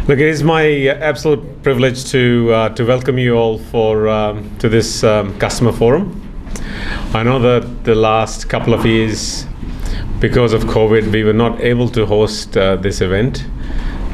Look, it is my absolute privilege to welcome you all to this customer forum. I know that the last couple of years, because of COVID, we were not able to host this event.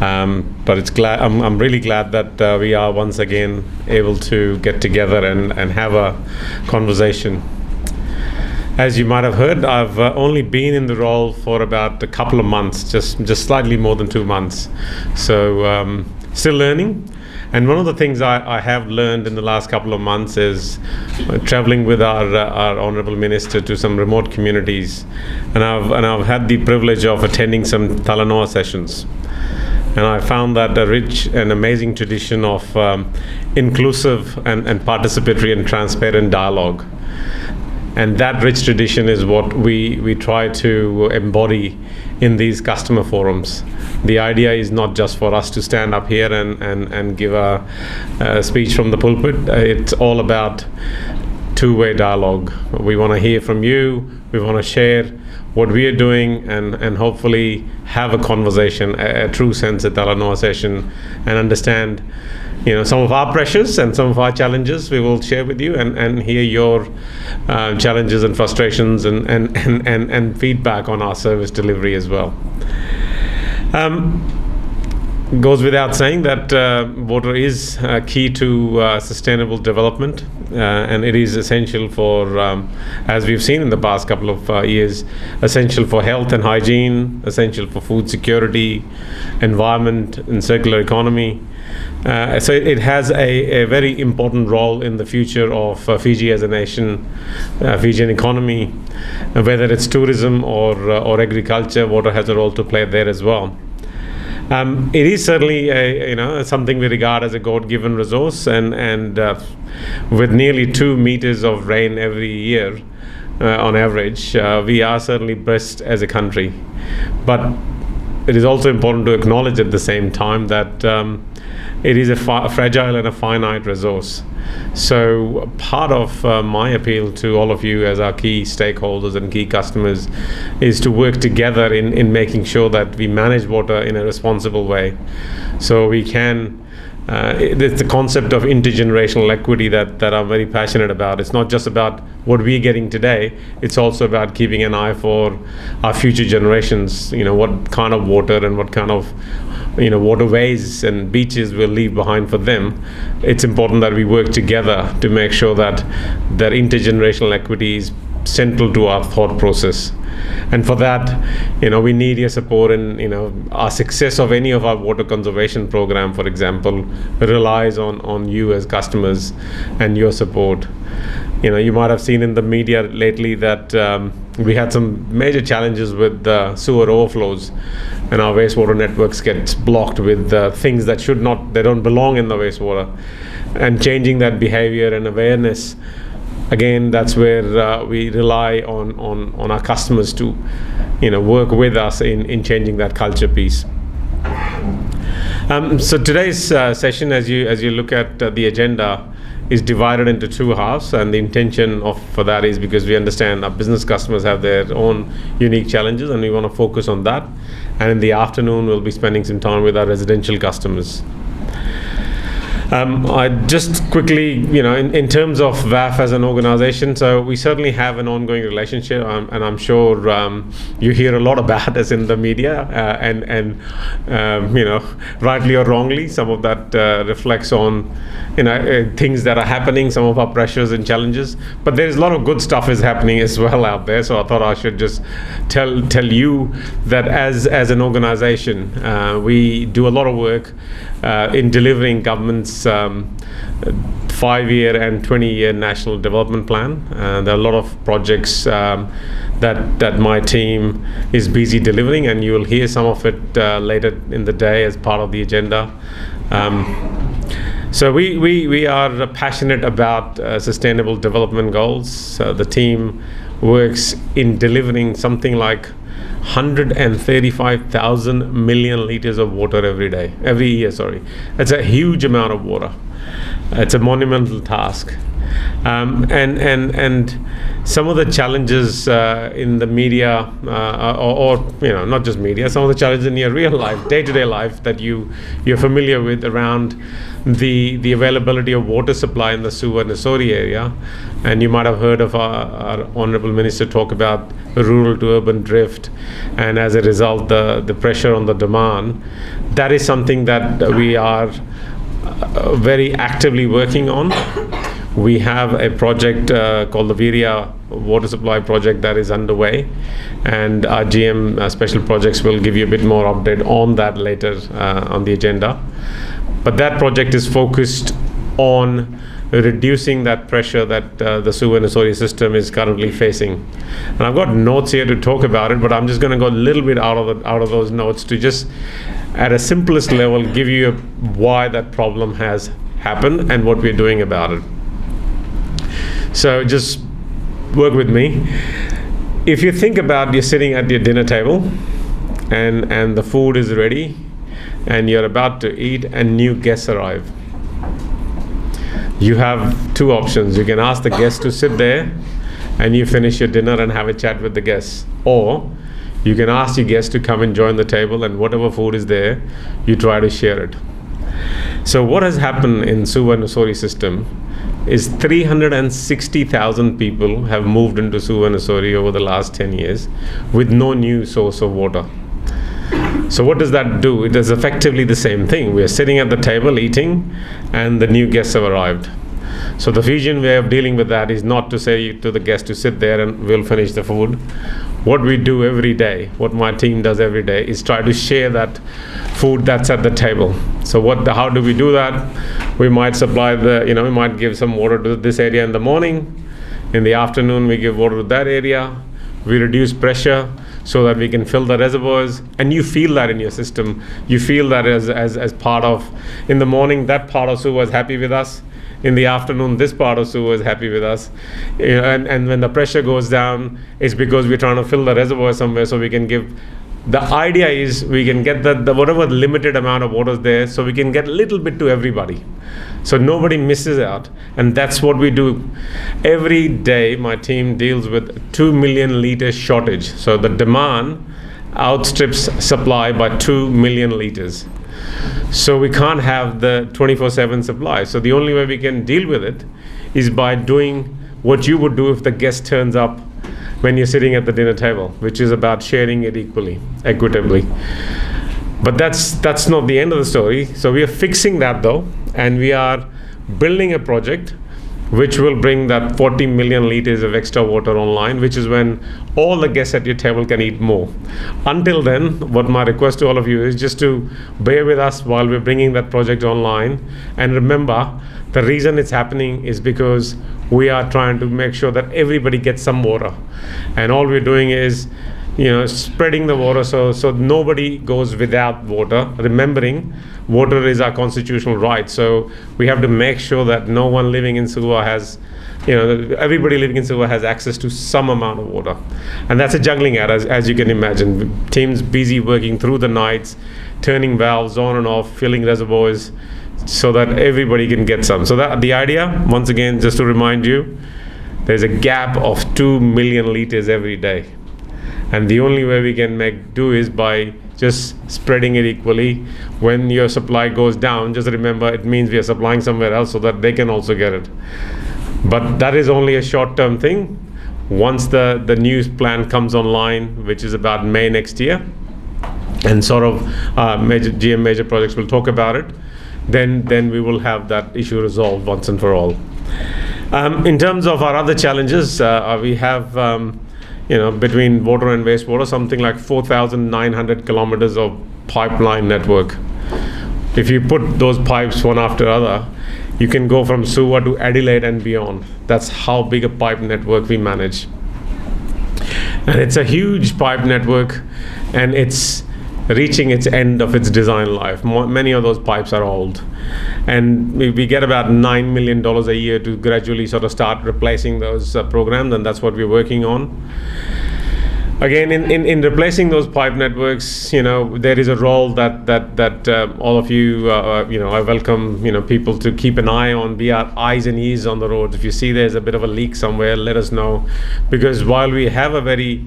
But I'm really glad that we are once again able to get together and have a conversation. As you might have heard, I've only been in the role for about a couple of months, just slightly more than 2 months. So still learning. And one of the things I have learned in the last couple of months is traveling with our Honourable Minister to some remote communities. And I've had the privilege of attending some Talanoa sessions. And I found that a rich and amazing tradition of inclusive and participatory and transparent dialogue. And that rich tradition is what we try to embody in these customer forums. The idea is not just for us to stand up here and give a speech from the pulpit. It's all about two-way dialogue. We want to hear from you. We want to share what we are doing and hopefully have a conversation, a true sense at Talanoa session, and understand some of our pressures and some of our challenges we will share with you and hear your challenges and frustrations and feedback on our service delivery as well. Goes without saying that water is key to sustainable development, and it is essential for, as we've seen in the past couple of years, essential for health and hygiene, essential for food security, environment and circular economy. So it has a very important role in the future of Fiji as a nation, Fijian economy, whether it's tourism or agriculture. Water has a role to play there as well. It is certainly something we regard as a God-given resource, and with nearly 2 meters of rain every year on average, we are certainly blessed as a country. But it is also important to acknowledge at the same time that it is a fragile and a finite resource. So part of my appeal to all of you as our key stakeholders and key customers is to work together in making sure that we manage water in a responsible way. So we can, it's the concept of intergenerational equity that I'm very passionate about. It's not just about what we're getting today, it's also about keeping an eye for our future generations, what kind of water and what kind of waterways and beaches we'll leave behind for them. It's important that we work together to make sure that intergenerational equity is central to our thought process. And for that, we need your support, and our success of any of our water conservation program, for example, relies on you as customers and your support. You might have seen in the media lately that we had some major challenges with sewer overflows, and our wastewater networks get blocked with things that they don't belong in the wastewater. And changing that behavior and awareness, again, that's where we rely on our customers to work with us in changing that culture piece. So today's session, as you look at the agenda, is divided into 2 halves, and the intention for that is because we understand our business customers have their own unique challenges, and we want to focus on that. And in the afternoon, we'll be spending some time with our residential customers. I just quickly, in terms of WAF as an organization, so we certainly have an ongoing relationship, and I'm sure you hear a lot about us in the media, and rightly or wrongly, some of that reflects on things that are happening, some of our pressures and challenges. But there's a lot of good stuff is happening as well out there. So I thought I should just tell you that as an organization, we do a lot of work in delivering government's 5-year and 20-year national development plan. There are a lot of projects that my team is busy delivering, and you will hear some of it later in the day as part of the agenda. So we are passionate about sustainable development goals. The team works in delivering something like 135,000 million liters of water every year. That's a huge amount of water. It's a monumental task. And some of the challenges in the media, or not just media, some of the challenges in your real life, day-to-day life that you're familiar with around the availability of water supply in the Suva and Nassori area. And you might have heard of our Honorable Minister talk about rural to urban drift, and as a result the pressure on the demand. That is something that we are very actively working on. We have a project called the Virya Water Supply Project that is underway, and our GM Special Projects will give you a bit more update on that later on the agenda. But that project is focused on reducing that pressure that the Suva and Nassori system is currently facing. And I've got notes here to talk about it, but I'm just going to go a little bit out of those notes to just, at a simplest level, give you why that problem has happened and what we're doing about it. So just work with me. If you think about, you're sitting at your dinner table and the food is ready and you're about to eat and new guests arrive. You have two options. You can ask the guests to sit there and you finish your dinner and have a chat with the guests. Or you can ask your guests to come and join the table, and whatever food is there, you try to share it. So what has happened in Suva and Nassori system is 360,000 people have moved into Suva and Nassori over the last 10 years with no new source of water. So what does that do? It is effectively the same thing. We are sitting at the table eating and the new guests have arrived. So the Fijian way of dealing with that is not to say to the guest to sit there and we'll finish the food. What we do every day, what my team does every day, is try to share that food that's at the table. So how do we do that? We might supply we might give some water to this area in the morning. In the afternoon, we give water to that area. We reduce pressure so that we can fill the reservoirs, and you feel that in your system. You feel that as part of, in the morning, that part of Suva is happy with us. In the afternoon, this part of Suva is happy with us. And when the pressure goes down, it's because we're trying to fill the reservoir somewhere so we can give. The idea is we can get the whatever limited amount of water is there, so we can get a little bit to everybody. So nobody misses out. And that's what we do. Every day, my team deals with 2 million liters shortage. So the demand outstrips supply by 2 million liters. So we can't have the 24/7 supply. So the only way we can deal with it is by doing what you would do if the guest turns up when you're sitting at the dinner table, which is about sharing it equitably. But that's not the end of the story. So we are fixing that though, and we are building a project which will bring that 40 million liters of extra water online, which is when all the guests at your table can eat more. Until then, what my request to all of you is just to bear with us while we're bringing that project online. And remember, the reason it's happening is because we are trying to make sure that everybody gets some water. And all we're doing is spreading the water so nobody goes without water, remembering water is our constitutional right. So we have to make sure that no one living in Suva has, everybody living in Suva has access to some amount of water. And that's a juggling act, as you can imagine. Teams busy working through the nights, turning valves on and off, filling reservoirs, so that everybody can get some. So that the idea, once again, just to remind you, there's a gap of 2 million liters every day. And the only way we can make do is by just spreading it equally. When your supply goes down, just remember it means we are supplying somewhere else so that they can also get it. But that is only a short-term thing. Once the new plan comes online, which is about May next year, and sort of GM major projects will talk about it, then we will have that issue resolved once and for all. In terms of our other challenges, we have between water and wastewater, something like 4,900 kilometers of pipeline network. If you put those pipes one after other, you can go from Suva to Adelaide and beyond. That's how big a pipe network we manage. And it's a huge pipe network, and it's reaching its end of its design life. Many of those pipes are old. And we get about $9 million a year to gradually sort of start replacing those programs, and that's what we're working on. Again, in replacing those pipe networks, there is a role that all of you, I welcome, people to keep an eye on, be our eyes and ears on the roads. If you see there's a bit of a leak somewhere, let us know, because while we have a very,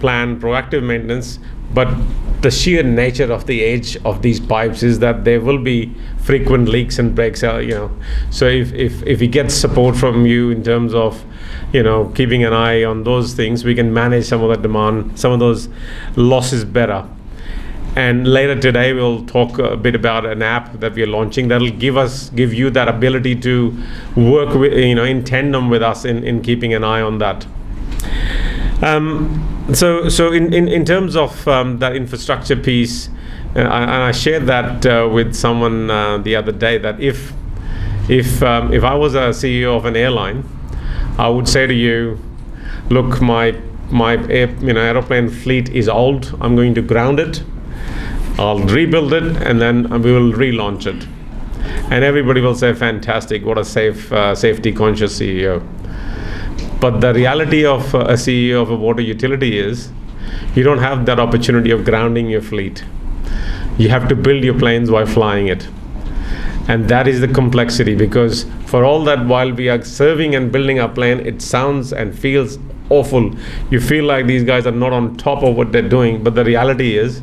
planned proactive maintenance, but the sheer nature of the age of these pipes is that there will be frequent leaks and breaks. So if we get support from you in terms of keeping an eye on those things, we can manage some of that demand, some of those losses better. And later today we'll talk a bit about an app that we are launching that'll give you that ability to work with, in tandem with us in keeping an eye on that. So in terms of that infrastructure piece, and I shared that with someone the other day, that if I was a CEO of an airline, I would say to you, look, my aeroplane fleet is old. I'm going to ground it. I'll rebuild it, and then we will relaunch it. And everybody will say, fantastic, what a safety conscious CEO. But the reality of a CEO of a water utility is you don't have that opportunity of grounding your fleet. You have to build your planes while flying it. And that is the complexity, because for all that, while we are serving and building our plane, it sounds and feels awful. You feel like these guys are not on top of what they're doing, but the reality is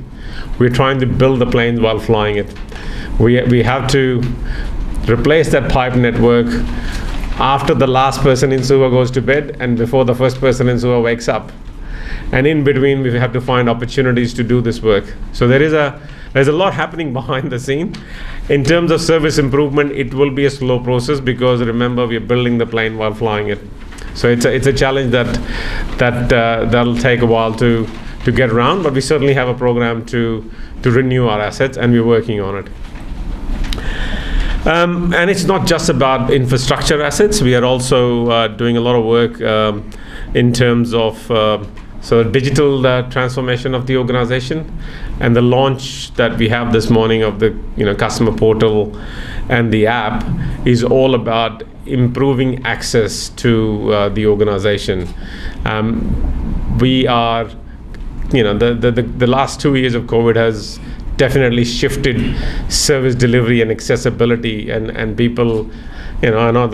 we're trying to build the planes while flying it. We have to replace that pipe network after the last person in Suva goes to bed and before the first person in Suva wakes up. And in between, we have to find opportunities to do this work. So there's a lot happening behind the scene. In terms of service improvement, it will be a slow process, because remember, we're building the plane while flying it. So it's a challenge that'll take a while to get around, but we certainly have a program to renew our assets, and we're working on it. And it's not just about infrastructure assets. We are also doing a lot of work in terms of digital transformation of the organization, and the launch that we have this morning of the customer portal and the app is all about improving access to the organization. We are, the last 2 years of COVID has definitely shifted service delivery and accessibility, and people, I know,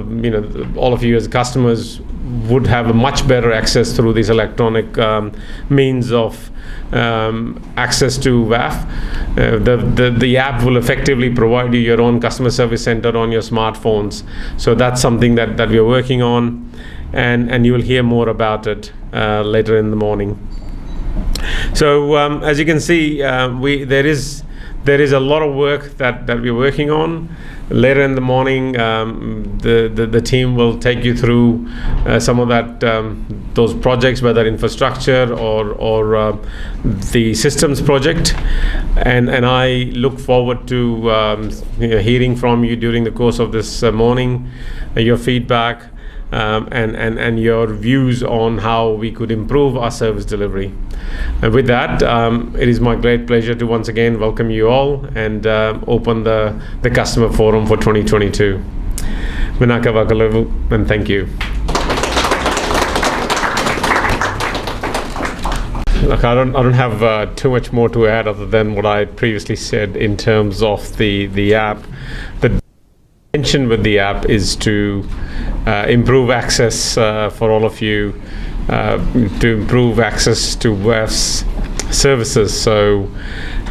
all of you as customers would have a much better access through these electronic means of access to WAF. The app will effectively provide you your own customer service center on your smartphones. So that's something that we are working on, and you will hear more about it later in the morning. So as you can see, there is a lot of work that we're working on. Later in the morning, the team will take you through some of those projects, whether infrastructure or the systems project, and I look forward to hearing from you during the course of this morning, your feedback. And your views on how we could improve our service delivery. And with that, it is my great pleasure to once again welcome you all and open the customer forum for 2022. Vinaka Vakalavu, and thank you. Look, I don't have too much more to add other than what I previously said in terms of the app. The intention with the app is to improve access for all of you, to improve access to WAF's services. So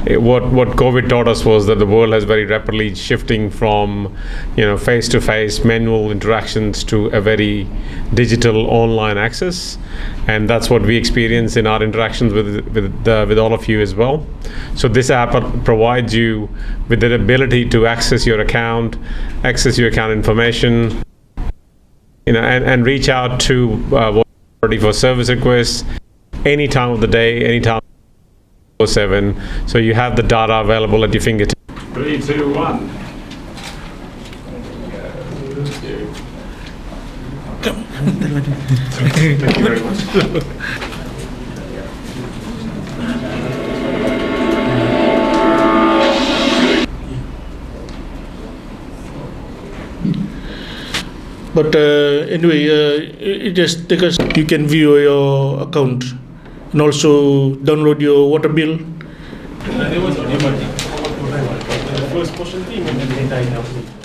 what COVID taught us was that the world has very rapidly shifting from face-to-face manual interactions to a very digital online access, and that's what we experience in our interactions with all of you as well. So this app provides you with the ability to access your account information, and reach out to for service requests any time of the day, any time 7. So you have the data available at your fingertips. 3, 2, 1. Thank you very much. But anyway, it just because you can view your account and also download your water bill. There was the first portion thing and then later I upload.